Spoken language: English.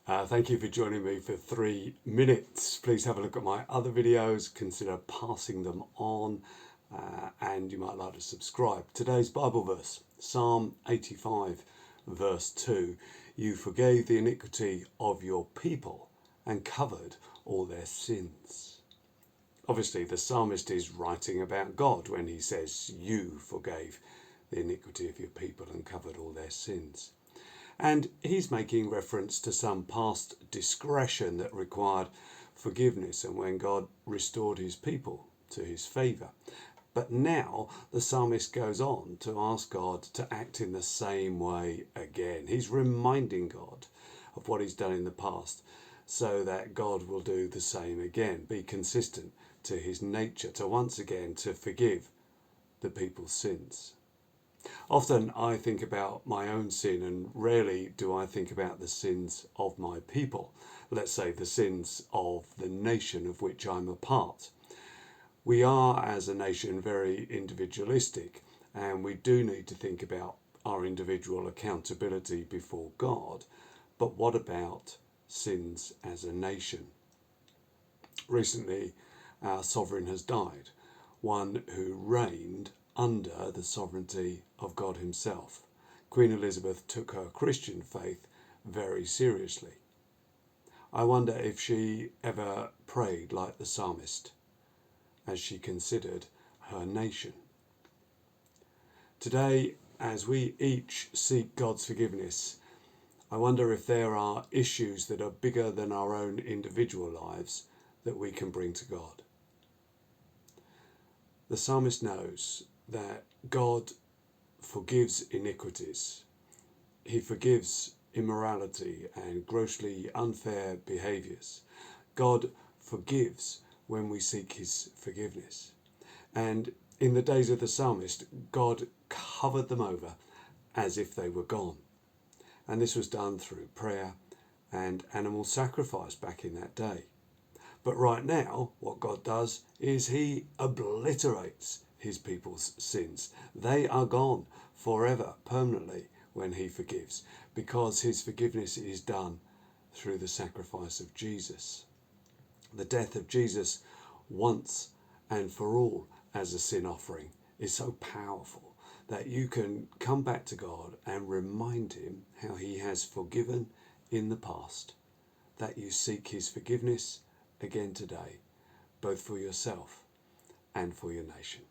Thank you for joining me for 3 minutes. Please have a look at my other videos, consider passing them on, and you might like to subscribe. Today's Bible verse, Psalm 85, verse 2. You forgave the iniquity of your people and covered all their sins. Obviously, the psalmist is writing about God when he says, you forgave the iniquity of your people and covered all their sins. And he's making reference to some past discretion that required forgiveness and when God restored his people to his favour. But now the psalmist goes on to ask God to act in the same way again. He's reminding God of what he's done in the past so that God will do the same again, be consistent to his nature, to once again to forgive the people's sins. Often I think about my own sin, and rarely do I think about the sins of my people. Let's say the sins of the nation of which I'm a part. We are, as a nation, very individualistic, and we do need to think about our individual accountability before God. But what about sins as a nation? Recently, our sovereign has died, one who reigned under the sovereignty of God himself. Queen Elizabeth took her Christian faith very seriously. I wonder if she ever prayed like the psalmist as she considered her nation. Today, as we each seek God's forgiveness, I wonder if there are issues that are bigger than our own individual lives that we can bring to God. The psalmist knows that God forgives iniquities. He forgives immorality and grossly unfair behaviours. God forgives when we seek his forgiveness. And in the days of the psalmist, God covered them over as if they were gone. And this was done through prayer and animal sacrifice back in that day. But right now, what God does is he obliterates his people's sins. They are gone forever, permanently, when he forgives, because his forgiveness is done through the sacrifice of Jesus. The death of Jesus once and for all as a sin offering is so powerful that you can come back to God and remind him how he has forgiven in the past, that you seek his forgiveness again today, both for yourself and for your nation.